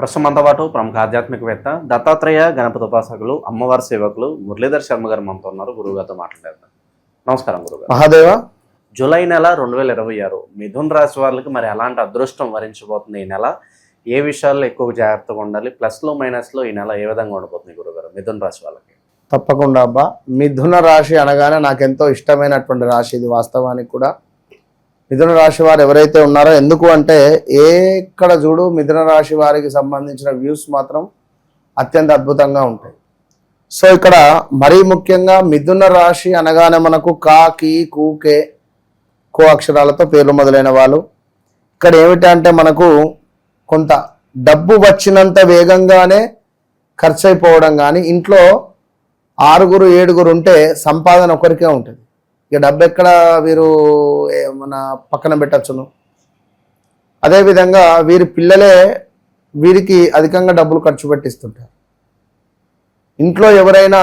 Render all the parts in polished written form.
ప్రస్తుతంతో పాటు ప్రముఖ ఆధ్యాత్మికవేత్త దత్తాత్రేయ గణపతి ఉపాసకులు అమ్మవారి సేవకులు మురళీధర్ శర్మ గారు మనతో ఉన్నారు. గురువుగారితో మాట్లాడేద్దాం. నమస్కారం గురుగారు. మహాదేవ. జూలై నెల 2026 మిథున్ రాశి వాళ్ళకి మరి ఎలాంటి అదృష్టం వరించబోతుంది ఈ నెల? ఏ విషయాల్లో ఎక్కువ జాగ్రత్తగా ఉండాలి? ప్లస్లో మైనస్లో ఈ నెల ఏ విధంగా ఉండబోతుంది గురుగారు మిథున్ రాశి వాళ్ళకి? తప్పకుండా అబ్బా. మిథున రాశి అనగానే నాకెంతో ఇష్టమైనటువంటి రాశి ఇది. వాస్తవానికి కూడా మిథున రాశి వారు ఎవరైతే ఉన్నారో, ఎందుకు అంటే ఎక్కడ చూడు మిథున రాశి వారికి సంబంధించిన వ్యూస్ మాత్రం అత్యంత అద్భుతంగా ఉంటాయి. సో ఇక్కడ మరీ ముఖ్యంగా మిథున రాశి అనగానే మనకు కా, కీ, కు, కే, కో అక్షరాలతో పేర్లు మొదలైన వాళ్ళు. ఇక్కడ ఏమిటంటే మనకు కొంత డబ్బు వచ్చినంత వేగంగానే ఖర్చు అయిపోవడం, కానీ ఇంట్లో 6, 7 ఉంటే సంపాదన ఒకరికే ఉంటుంది. ఇక డబ్బు ఎక్కడ వీరు మన పక్కన పెట్టచ్చును. అదేవిధంగా వీరి పిల్లలే వీరికి అధికంగా డబ్బులు ఖర్చు పెట్టిస్తుంటారు. ఇంట్లో ఎవరైనా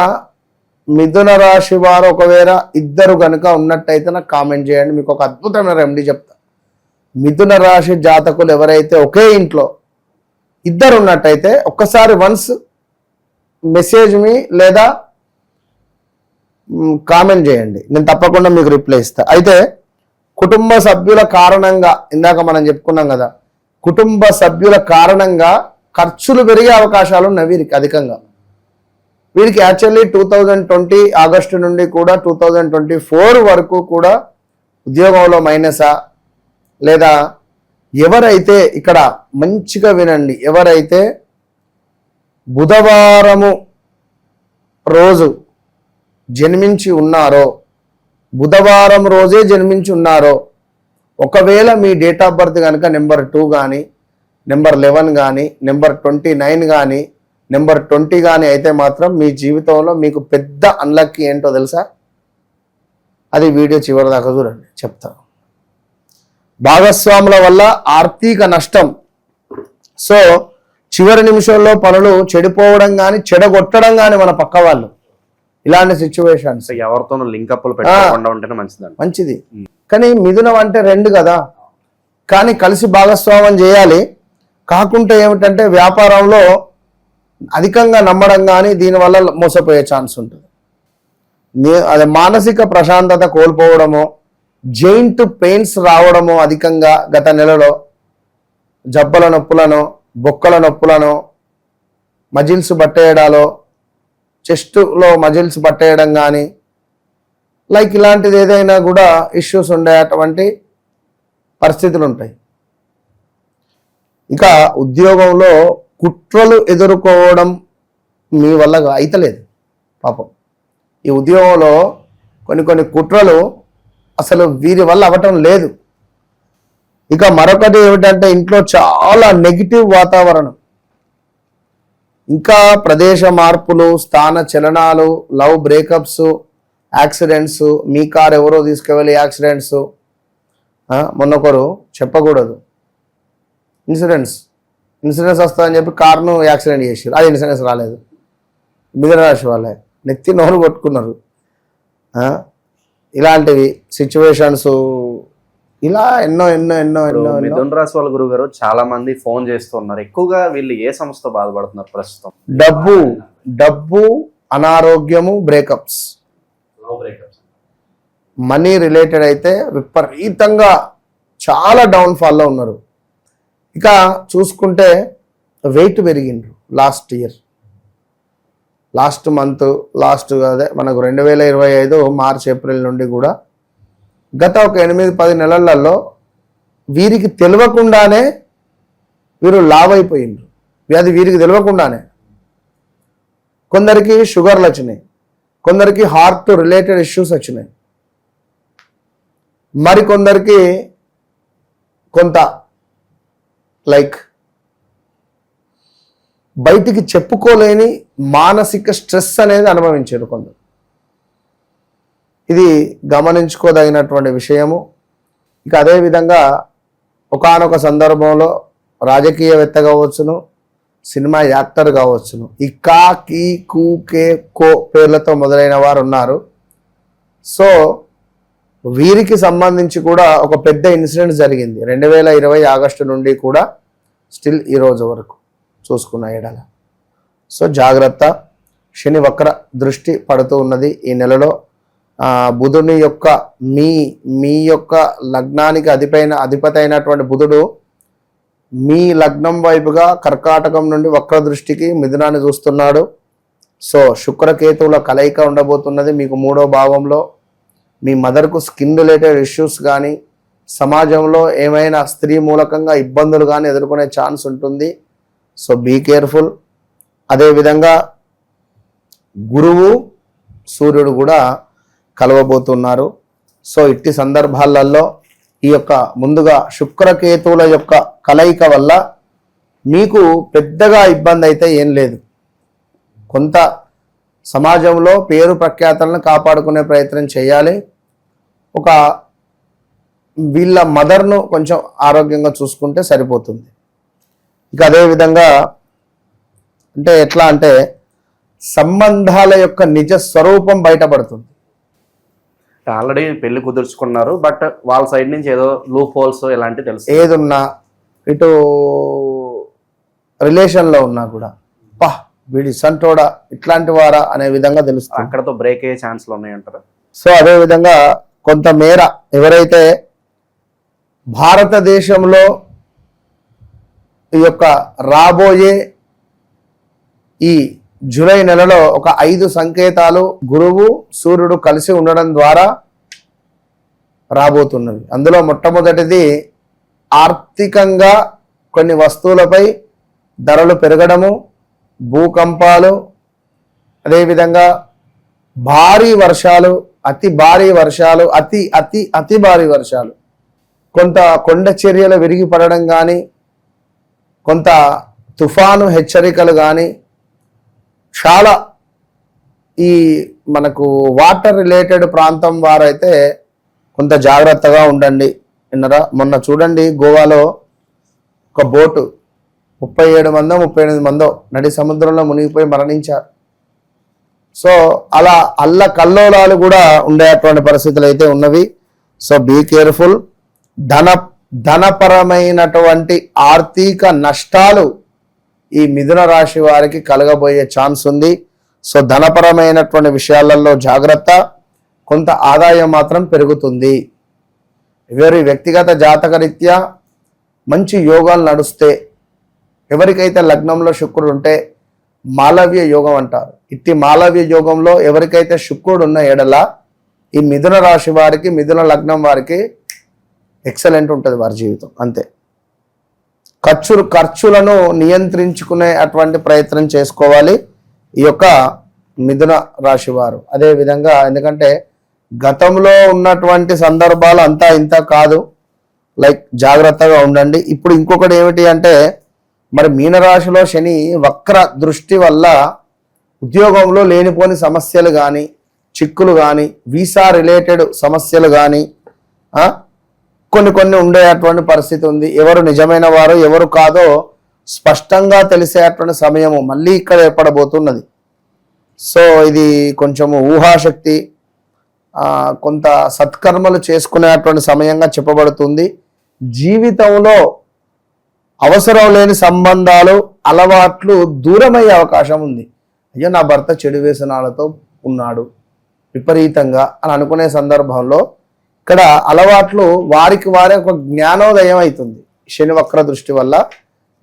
మిథున రాశి వారు ఒకవేళ 2 కనుక ఉన్నట్టయితే నాకు కామెంట్ చేయండి. మీకు ఒక అద్భుతమైన రెమెడీ చెప్తా. మిథున రాశి జాతకులు ఎవరైతే ఒకే ఇంట్లో 2 ఉన్నట్టయితే ఒక్కసారి వన్స్ మెసేజ్ మీ లేదా కామెంట్ చేయండి, నేను తప్పకుండా మీకు రిప్లై ఇస్తా. అయితే కుటుంబ సభ్యుల కారణంగా, ఇందాక మనం చెప్పుకున్నాం కదా, కుటుంబ సభ్యుల కారణంగా ఖర్చులు పెరిగే అవకాశాలు ఉన్నాయి వీరికి అధికంగా. వీరికి యాక్చువల్లీ 2020 ఆగస్టు నుండి కూడా 2024 వరకు కూడా ఉద్యోగంలో మైనసా, లేదా ఎవరైతే ఇక్కడ మంచిగా వినండి, ఎవరైతే బుధవారము రోజు జన్మించి ఉన్నారో, బుధవారం రోజే జన్మించి ఉన్నారో, ఒకవేళ మీ డేట్ ఆఫ్ బర్త్ కనుక నెంబర్ 2 కానీ, నెంబర్ 11 కానీ, నెంబర్ 29 కానీ, నెంబర్ 20 కానీ అయితే మాత్రం మీ జీవితంలో మీకు పెద్ద అన్లక్కీ ఏంటో తెలుసా? అది వీడియో చివరి దాకా చూడండి, చెప్తాను. భాగస్వాముల వల్ల ఆర్థిక నష్టం. సో చివరి నిమిషంలో పనులు చెడిపోవడం కానీ, చెడగొట్టడం కానీ మన పక్క వాళ్ళు, ఇలాంటి సిచ్యువేషన్స్. ఎవరితోనూ లింకప్లు పెట్టకుండా ఉంటేనే మంచిది. కానీ మిథునం అంటే 2 కదా, కానీ కలిసి భాగస్వామ్యం చేయాలి. కాకుంటే ఏమిటంటే వ్యాపారంలో అధికంగా నమ్మడం కానీ దీనివల్ల మోసపోయే ఛాన్స్ ఉంటుంది. అది మానసిక ప్రశాంతత కోల్పోవడము, జెయింట్ పెయిన్స్ రావడము అధికంగా గత నెలలో, జబ్బల నొప్పులను, బొక్కల నొప్పులను, మజిల్స్ బట్టేయడాలో, చెస్ట్లో మజిల్స్ పట్టేయడం కానీ, లైక్ ఇలాంటిది ఏదైనా కూడా ఇష్యూస్ ఉండేటువంటి పరిస్థితులు ఉంటాయి. ఇక ఉద్యోగంలో కుట్రలు ఎదుర్కోవడం మీ వల్ల అయితలేదు పాపం. ఈ ఉద్యోగంలో కొన్ని కుట్రలు అసలు వీరి వల్ల అవ్వటం లేదు. ఇక మరొకటి ఏమిటంటే ఇంట్లో చాలా నెగిటివ్ వాతావరణం, ఇంకా ప్రదేశ మార్పులు, స్థాన చలనాలు, లవ్ బ్రేకప్స్, యాక్సిడెంట్స్, మీ కార్ ఎవరో తీసుకువెళ్ళి యాక్సిడెంట్స్. మొన్నొకరు చెప్పకూడదు, ఇన్సూరెన్స్ వస్తుందని చెప్పి కార్ను యాక్సిడెంట్ చేసారు, అది ఇన్సూరెన్స్ రాలేదు. మిథున రాశి వాళ్ళే నెత్తి నోరు కొట్టుకున్నారు. ఇలాంటివి సిచ్యువేషన్స్ ఇలా ఎన్నో. మిథున రాశి వాళ్ళ గురువు గారు చాలా మంది ఫోన్ చేస్తున్నారు. ఎక్కువగా వీళ్ళు ఏ సమస్యతో బాధపడుతున్నారు ప్రస్తుతం? డబ్బు, అనారోగ్యము, బ్రేకప్స్, మనీ రిలేటెడ్ అయితే విపరీతంగా చాలా డౌన్ఫాల్లో ఉన్నారు. ఇక చూసుకుంటే వెయిట్ పెరిగిండ్రు లాస్ట్ మంత్ అదే మనకు 2025 మార్చ్ ఏప్రిల్ నుండి కూడా గత ఒక 8-10 నెలలలో వీరికి తెలియకుండానే వీరు లావ్ అయిపోయిండ్రు. అది వీరికి తెలియకుండానే. కొందరికి షుగర్లు వచ్చినాయి, కొందరికి హార్ట్ రిలేటెడ్ ఇష్యూస్ వచ్చినాయి, మరికొందరికి కొంత లైక్ బయటికి చెప్పుకోలేని మానసిక స్ట్రెస్ అనేది అనుభవించారు కొందరు. ఇది గమనించుకోదగినటువంటి విషయము. ఇక అదేవిధంగా ఒకానొక సందర్భంలో రాజకీయవేత్త కావచ్చును, సినిమా యాక్టర్ కావచ్చును, ఈ కా, కీ, కు, కే, కో పేర్లతో మొదలైన వారు ఉన్నారు. సో వీరికి సంబంధించి కూడా ఒక పెద్ద ఇన్సిడెంట్ జరిగింది 2020 ఆగస్టు నుండి కూడా స్టిల్ ఈ రోజు వరకు. చూసుకున్న ఎడల. సో జాగ్రత్త. శని వక్ర దృష్టి పడుతూ ఉన్నది ఈ నెలలో. బుధుని యొక్క మీ యొక్క లగ్నానికి అధిపతి అయినటువంటి బుధుడు మీ లగ్నం వైపుగా కర్కాటకం నుండి వక్ర దృష్టికి మిథునాన్ని చూస్తున్నాడు. సో శుక్రకేతువుల కలయిక ఉండబోతున్నది మీకు 3వ భావంలో. మీ మదర్కు స్కిన్ రిలేటెడ్ ఇష్యూస్ కానీ సమాజంలో ఏమైనా స్త్రీ మూలకంగా ఇబ్బందులు కానీ ఎదుర్కొనే ఛాన్స్ ఉంటుంది. So be careful. అదేవిధంగా గురువు సూర్యుడు కూడా కలవబోతున్నారు. సో ఇట్టి సందర్భాలలో ఈ యొక్క ముందుగా శుక్రకేతువుల యొక్క కలయిక వల్ల మీకు పెద్దగా ఇబ్బంది అయితే ఏం లేదు. కొంత సమాజంలో పేరు ప్రఖ్యాతలను కాపాడుకునే ప్రయత్నం చేయాలి. ఒక వీళ్ళ మదర్ను కొంచెం ఆరోగ్యంగా చూసుకుంటే సరిపోతుంది. ఇక అదేవిధంగా అంటే ఎట్లా అంటే సంబంధాల యొక్క నిజ స్వరూపం బయటపడుతుంది. ఆల్రెడీ పెళ్లి కుదుర్చుకున్నారు, బట్ వాళ్ళ సైడ్ నుంచి ఏదో లూప్ హోల్స్ ఇలాంటివి తెలుసు. ఏదున్నా ఇటు రిలేషన్లో ఉన్నా కూడా వీడి సంటోడా ఇట్లాంటి వారా అనే విధంగా తెలుస్తుంది. అక్కడతో బ్రేక్ అయ్యే ఛాన్స్లు ఉన్నాయంటారు. సో అదేవిధంగా కొంతమేర ఎవరైతే భారతదేశంలో ఈ యొక్క రాబోయే ఈ జూలై నెలలో ఒక 5 సంకేతాలు గురువు సూర్యుడు కలిసి ఉండడం ద్వారా రాబోతున్నవి. అందులో మొట్టమొదటిది ఆర్థికంగా కొన్ని వస్తువులపై ధరలు పెరగడము, భూకంపాలు, అదేవిధంగా భారీ వర్షాలు, అతి భారీ వర్షాలు, అతి అతి అతి భారీ వర్షాలు, కొంత కొండ చర్యలు విరిగి పడడం కానీ, కొంత తుఫాను హెచ్చరికలు కానీ, చాలా ఈ మనకు వాటర్ రిలేటెడ్ ప్రాంతం వారైతే కొంత జాగ్రత్తగా ఉండండి. విన్నరా? మొన్న చూడండి గోవాలో ఒక బోటు 37 మందో 38 మందో నడి సముద్రంలో మునిగిపోయి మరణించారు. సో అలా కల్లోలాలు కూడా ఉండేటువంటి పరిస్థితులు అయితే ఉన్నవి. So be careful. ధనపరమైనటువంటి ఆర్థిక నష్టాలు ఈ మిథున రాశి వారికి కలగబోయే ఛాన్స్ ఉంది. సో ధనపరమైనటువంటి విషయాలలో జాగ్రత్త. కొంత ఆదాయం మాత్రం పెరుగుతుంది. ఎవరి వ్యక్తిగత జాతక రీత్యా మంచి యోగాలు నడుస్తే, ఎవరికైతే లగ్నంలో శుక్రుడు ఉంటే మాలవ్య యోగం అంటారు. ఇట్టి మాలవ్య యోగంలో ఎవరికైతే శుక్రుడు ఉన్న ఎడల ఈ మిథున రాశి వారికి, మిథున లగ్నం వారికి ఎక్సలెంట్ ఉంటుంది వారి జీవితం. అంతే. ఖర్చులను నియంత్రించుకునే అటువంటి ప్రయత్నం చేసుకోవాలి ఈ యొక్క మిథున రాశి వారు. అదేవిధంగా ఎందుకంటే గతంలో ఉన్నటువంటి సందర్భాలు అంతా ఇంత కాదు, లైక్ జాగ్రత్తగా ఉండండి. ఇప్పుడు ఇంకొకటి ఏమిటి అంటే మరి మీనరాశిలో శని వక్ర దృష్టి వల్ల ఉద్యోగంలో లేనిపోని సమస్యలు కానీ, చిక్కులు కానీ, వీసా రిలేటెడ్ సమస్యలు కానీ కొన్ని ఉండేటువంటి పరిస్థితి ఉంది. ఎవరు నిజమైన వారు ఎవరు కాదో స్పష్టంగా తెలిసేటువంటి సమయము మళ్ళీ ఇక్కడ ఏర్పడబోతున్నది. సో ఇది కొంచెము ఊహాశక్తి, కొంత సత్కర్మలు చేసుకునేటువంటి సమయంగా చెప్పబడుతుంది. జీవితంలో అవసరం లేని సంబంధాలు, అలవాట్లు దూరమయ్యే అవకాశం ఉంది. అయ్యో నా భర్త చెడు వ్యసనాలతో ఉన్నాడు విపరీతంగా అని అనుకునే సందర్భంలో ఇక్కడ అలవాట్లు వారికి వారే ఒక జ్ఞానోదయం అవుతుంది. శని వక్ర దృష్టి వల్ల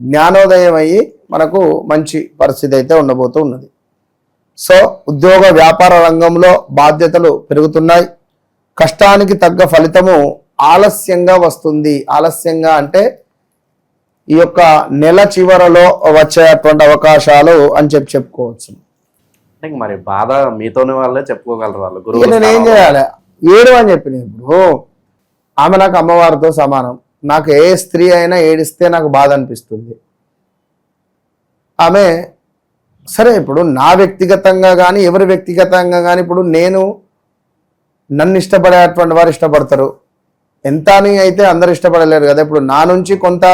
జ్ఞానోదయం అయ్యి మనకు మంచి పరిస్థితి అయితే ఉండబోతూ ఉన్నది. సో ఉద్యోగ వ్యాపార రంగంలో బాధ్యతలు పెరుగుతున్నాయి. కష్టానికి తగ్గ ఫలితము ఆలస్యంగా వస్తుంది. ఆలస్యంగా అంటే ఈ యొక్క నెల చివరలో వచ్చేటువంటి అవకాశాలు అని చెప్పుకోవచ్చు. మరి బాధ మీతోనే వాళ్ళే చెప్పుకోగలరు. వాళ్ళు గురువు నేనేం చేయాలి? ఏడు అని చెప్పిన. ఇప్పుడు ఆమె నాకు అమ్మవారితో సమానం. నాకు ఏ స్త్రీ అయినా ఏడిస్తే నాకు బాధ అనిపిస్తుంది. ఆమె సరే, ఇప్పుడు నా వ్యక్తిగతంగా కానీ ఎవరి వ్యక్తిగతంగా కానీ ఇప్పుడు నన్ను ఇష్టపడేటువంటి వారు ఇష్టపడతారు. ఎంత అని అయితే అందరు ఇష్టపడలేరు కదా. ఇప్పుడు నా నుంచి కొంత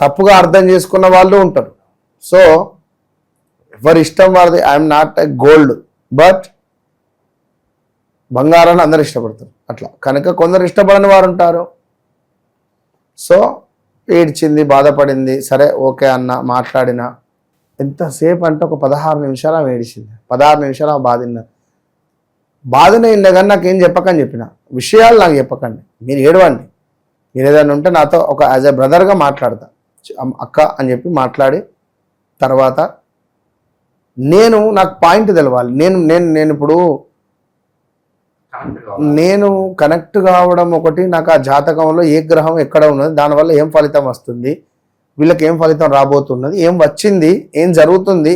తప్పుగా అర్థం చేసుకున్న వాళ్ళు ఉంటారు. సో ఎవరి ఇష్టం వారిది. I'm not a gold, but బంగారాన్ని అందరు ఇష్టపడతారు. అట్లా కనుక కొందరు ఇష్టపడని వారు ఉంటారు. సో ఏడ్చింది, బాధపడింది. సరే ఓకే అన్న, మాట్లాడిన. ఎంతసేపు అంటే ఒక 16 నిమిషాలు ఆమె ఏడిచింది. 16 నిమిషాలు ఆమె బాధనే ఇల్లే కానీ నాకేం చెప్పకని చెప్పిన. విషయాలు నాకు చెప్పకండి, మీరు ఏడవండి. మీరు ఏదైనా ఉంటే నాతో ఒక యాజ్ ఎ బ్రదర్గా మాట్లాడతా, అక్క అని చెప్పి మాట్లాడి తర్వాత నాకు పాయింట్ తెలవాలి. నేను ఇప్పుడు నేను కనెక్ట్ కావడం ఒకటి, నాకు ఆ జాతకంలో ఏ గ్రహం ఎక్కడ ఉన్నది, దానివల్ల ఏం ఫలితం వస్తుంది, వీళ్ళకి ఏం ఫలితం రాబోతున్నది, ఏం వచ్చింది, ఏం జరుగుతుంది,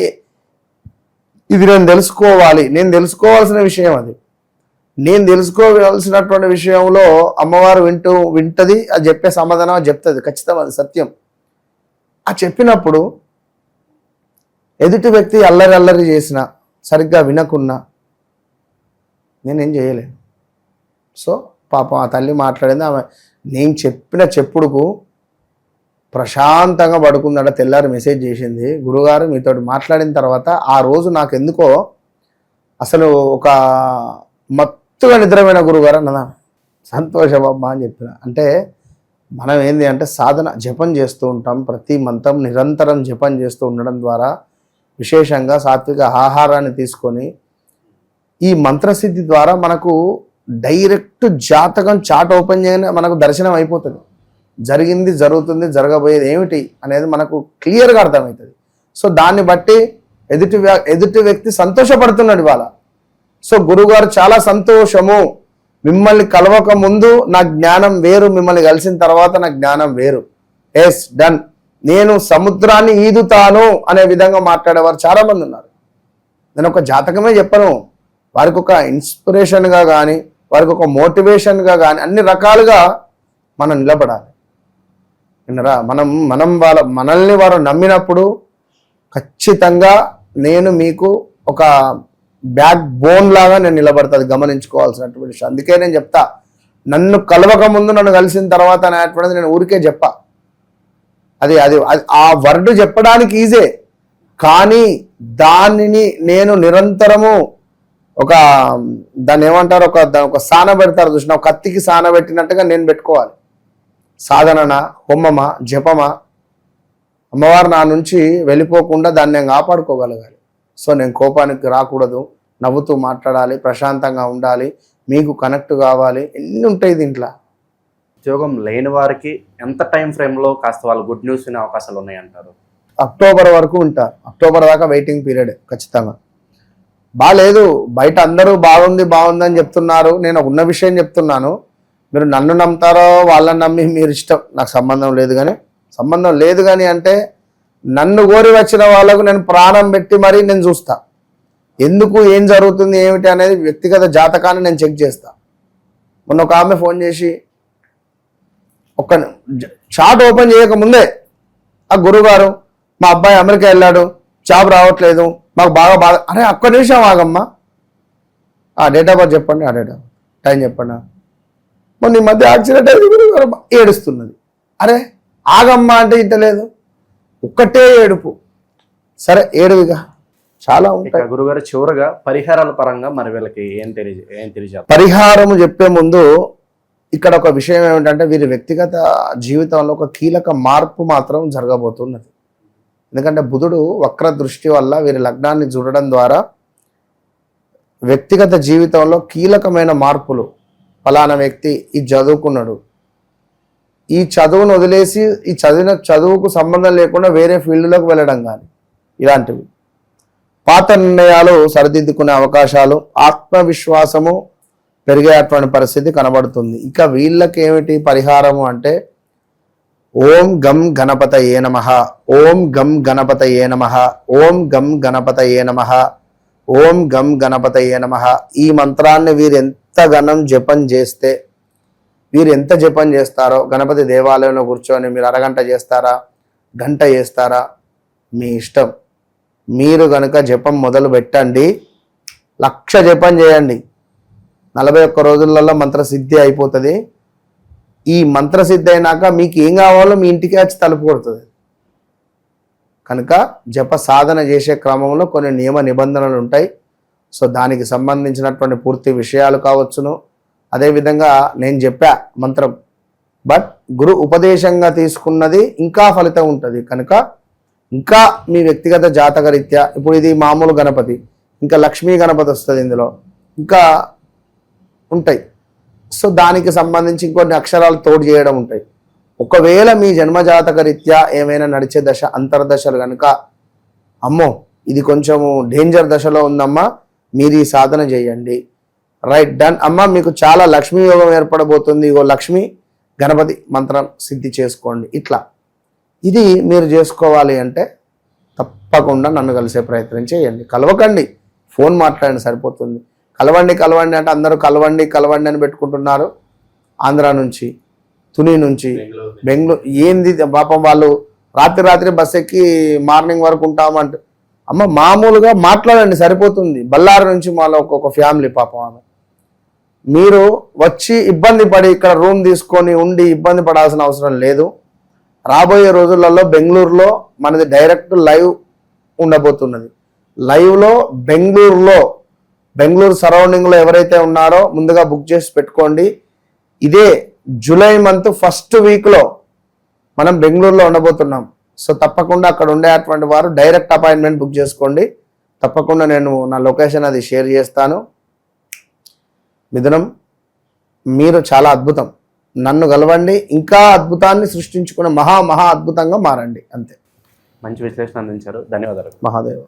ఇది నేను తెలుసుకోవాలి. నేను తెలుసుకోవాల్సిన విషయం అది. నేను తెలుసుకోవాల్సినటువంటి విషయంలో అమ్మవారు వింటది, అది చెప్పే సమాధానం అది చెప్తుంది, ఖచ్చితం, అది సత్యం. ఆ చెప్పినప్పుడు ఎదుటి వ్యక్తి అల్లరి చేసిన, సరిగ్గా వినకున్నా నేనేం చేయలేను. సో పాపం ఆ తల్లి మాట్లాడింది. ఆమె నేను చెప్పిన చెప్పుడుకు ప్రశాంతంగా పడుకుందట. తెల్లారి మెసేజ్ చేసింది, గురుగారు మీతో మాట్లాడిన తర్వాత ఆ రోజు నాకు ఎందుకో అసలు ఒక మత్తుగా నిద్రమైన గురుగారు అన్నదా. సంతోషమమ్మా అని చెప్పిన. అంటే మనం ఏంది అంటే సాధన జపం చేస్తూ ఉంటాం, ప్రతి మంత్రం నిరంతరం జపం చేస్తూ ఉండడం ద్వారా, విశేషంగా సాత్విక ఆహారాన్ని తీసుకొని ఈ మంత్రసిద్ధి ద్వారా మనకు డైరెక్ట్ జాతకం చాట్ ఓపెన్ చేయగానే మనకు దర్శనం అయిపోతుంది. జరిగింది, జరుగుతుంది, జరగబోయేది ఏమిటి అనేది మనకు క్లియర్గా అర్థమవుతుంది. సో దాన్ని బట్టి ఎదుటి వ్యక్తి సంతోషపడుతున్నాడు ఇవాళ. సో గురువుగారు చాలా సంతోషము, మిమ్మల్ని కలవక ముందు నా జ్ఞానం వేరు, మిమ్మల్ని కలిసిన తర్వాత నా జ్ఞానం వేరు. ఎస్ డన్, నేను సముద్రాన్ని ఈదుతాను అనే విధంగా మాట్లాడేవారు చాలా మంది ఉన్నారు. నేను ఒక జాతకమే చెప్పను, వారికి ఒక ఇన్స్పిరేషన్గా కానీ, వారికి ఒక మోటివేషన్గా కానీ, అన్ని రకాలుగా మనం నిలబడాలి. విన్నరా? మనల్ని వారు నమ్మినప్పుడు ఖచ్చితంగా నేను మీకు ఒక బ్యాక్ బోన్ లాగా నేను నిలబడతాది, గమనించుకోవాల్సినటువంటి విషయం. అందుకే నేను చెప్తా, నన్ను కలవక ముందు నన్ను కలిసిన తర్వాత అనేటువంటిది నేను ఊరికే చెప్పా. అది అది ఆ వర్డ్ చెప్పడానికి ఈజే, కానీ దానిని నేను నిరంతరము దాన్ని ఏమంటారు, ఒక సాన పెడతారు చూసిన, ఒక కత్తికి సాన పెట్టినట్టుగా నేను పెట్టుకోవాలి. సాధననా, హోమమా, జపమా, అమ్మవారు నా నుంచి వెళ్ళిపోకుండా దాన్ని నేను కాపాడుకోగలగాలి. సో నేను కోపానికి రాకూడదు, నవ్వుతూ మాట్లాడాలి, ప్రశాంతంగా ఉండాలి, మీకు కనెక్ట్ కావాలి, ఎన్ని ఉంటాయి దీంట్లో. ఉద్యోగం లేని వారికి ఎంత టైం ఫ్రేమ్లో కాస్త వాళ్ళు గుడ్ న్యూస్ వినే అవకాశాలు ఉన్నాయంటారు? అక్టోబర్ వరకు ఉంటారు. అక్టోబర్ దాకా వెయిటింగ్ పీరియడ్ ఖచ్చితంగా. బాగాలేదు, బయట అందరూ బాగుంది అని చెప్తున్నారు, నేను ఉన్న విషయం చెప్తున్నాను. మీరు నన్ను నమ్ముతారో వాళ్ళని నమ్మి మీరు ఇష్టం, నాకు సంబంధం లేదు కానీ అంటే నన్ను కోరి వచ్చిన వాళ్ళకు నేను ప్రాణం పెట్టి మరీ నేను చూస్తా, ఎందుకు ఏం జరుగుతుంది ఏమిటి అనేది వ్యక్తిగత జాతకాన్ని నేను చెక్ చేస్తా. మొన్న ఒక ఆమె ఫోన్ చేసి ఒక చాట్ ఓపెన్ చేయకముందే, ఆ గురుగారు మా అబ్బాయి అమెరికా వెళ్ళాడు, జాబ్ రావట్లేదు, మాకు బాగా బాధ. అరే ఒక్క నిమిషం ఆగమ్మా, ఆ డేట్ ఆఫ్ బర్త్ చెప్పండి, ఆ డేట్ ఆఫ్ టైం చెప్పండి. మొన్న ఈ మధ్య యాక్సిడెంట్ అయింది, గురుగారు ఏడుస్తున్నది. అరే ఆగమ్మా అంటే ఇంటలేదు, ఒక్కటే ఏడుపు. సరే ఏడువిగా చాలా ఉంటాయి. గురుగారు చివరగా పరిహారాల పరంగా మరి వీళ్ళకి ఏం తెలియజేయాలి? పరిహారము చెప్పే ముందు ఇక్కడ ఒక విషయం ఏమిటంటే, వీరి వ్యక్తిగత జీవితంలో ఒక కీలక మార్పు మాత్రం జరగబోతున్నది. ఎందుకంటే బుధుడు వక్ర దృష్టి వల్ల వీరి లగ్నాన్ని చూడడం ద్వారా వ్యక్తిగత జీవితంలో కీలకమైన మార్పులు, ఫలానా వ్యక్తి ఇది చదువుకున్నాడు, ఈ చదువును వదిలేసి ఈ చదువుకు సంబంధం లేకుండా వేరే ఫీల్డ్లోకి వెళ్ళడం కానీ, ఇలాంటివి పాత నిర్ణయాలు సరిదిద్దుకునే అవకాశాలు, ఆత్మవిశ్వాసము పెరిగేటువంటి పరిస్థితి కనబడుతుంది. ఇక వీళ్ళకి ఏమిటి పరిహారము అంటే, ఓం గం గణపతయే నమః, ఓం గం గణపతయే నమః, ఓం గం గణపతయే నమః, ఓం గం గణపతయే నమః. ఈ మంత్రాన్ని వీరు ఎంతగానం జపం చేస్తే, వీరు ఎంత జపం చేస్తారో, గణపతి దేవాలయంలో కూర్చొని మీరు అరగంట చేస్తారా, గంట చేస్తారా, మీ ఇష్టం. మీరు కనుక జపం మొదలు పెట్టండి, 1,00,000 జపం చేయండి, 41 రోజులలో మంత్రసిద్ధి అయిపోతుంది. ఈ మంత్రసిద్ధి అయినాక మీకు ఏం కావాలో మీ ఇంటికి వచ్చి తలుపు కొడుతుంది. కనుక జప సాధన చేసే క్రమంలో కొన్ని నియమ నిబంధనలు ఉంటాయి. సో దానికి సంబంధించినటువంటి పూర్తి విషయాలు కావచ్చును. అదేవిధంగా నేను చెప్పా మంత్రం, బట్ గురు ఉపదేశంగా తీసుకున్నది ఇంకా ఫలితం ఉంటుంది కనుక ఇంకా మీ వ్యక్తిగత జాతక రీత్యా ఇప్పుడు ఇది మామూలు గణపతి, ఇంకా లక్ష్మీ గణపతి వస్తుంది, ఇందులో ఇంకా ఉంటాయి. సో దానికి సంబంధించి ఇంకొన్ని అక్షరాలు తోడు చేయడం ఉంటాయి. ఒకవేళ మీ జన్మజాతక రీత్యా ఏమైనా నడిచే దశ అంతర్దశలు కనుక అమ్మో ఇది కొంచెము డేంజర్ దశలో ఉందమ్మా, మీరు ఈ సాధన చేయండి, రైట్ డన్ అమ్మ, మీకు చాలా లక్ష్మీ యోగం ఏర్పడబోతుంది, ఇగో లక్ష్మి గణపతి మంత్రం సిద్ధి చేసుకోండి. ఇట్లా ఇది మీరు చేసుకోవాలి అంటే తప్పకుండా నన్ను కలిసే ప్రయత్నం చేయండి. కలవకండి, ఫోన్ మాట్లాడండి సరిపోతుంది. కలవండి కలవండి అంటే అందరూ కలవండి కలవండి అని పెట్టుకుంటున్నారు. ఆంధ్ర నుంచి, తుని నుంచి, బెంగళూరు, ఏంది పాపం వాళ్ళు రాత్రి బస్ ఎక్కి మార్నింగ్ వరకు ఉంటామంటే అమ్మ మామూలుగా మాట్లాడండి సరిపోతుంది. బళ్ళారి నుంచి మాలో ఒక్కొక్క ఫ్యామిలీ పాపం ఆమె. మీరు వచ్చి ఇబ్బంది పడి ఇక్కడ రూమ్ తీసుకొని ఉండి ఇబ్బంది పడాల్సిన అవసరం లేదు. రాబోయే రోజులలో బెంగళూరులో మనది డైరెక్ట్ లైవ్ ఉండబోతున్నది. లైవ్లో బెంగళూరు సరౌండింగ్లో ఎవరైతే ఉన్నారో ముందుగా బుక్ చేసి పెట్టుకోండి. ఇదే జూలై మంత్ ఫస్ట్ వీక్లో మనం బెంగళూరులో ఉండబోతున్నాం. సో తప్పకుండా అక్కడ ఉండేటువంటి వారు డైరెక్ట్ అపాయింట్మెంట్ బుక్ చేసుకోండి. తప్పకుండా నేను నా లొకేషన్ అది షేర్ చేస్తాను. మిథునం, మీరు చాలా అద్భుతం, నన్ను కలవండి, ఇంకా అద్భుతాన్ని సృష్టించుకున్న మహా అద్భుతంగా మారండి. అంతే. మంచి విశ్లేషణ అందించారు, ధన్యవాదాలు. మహాదేవ్.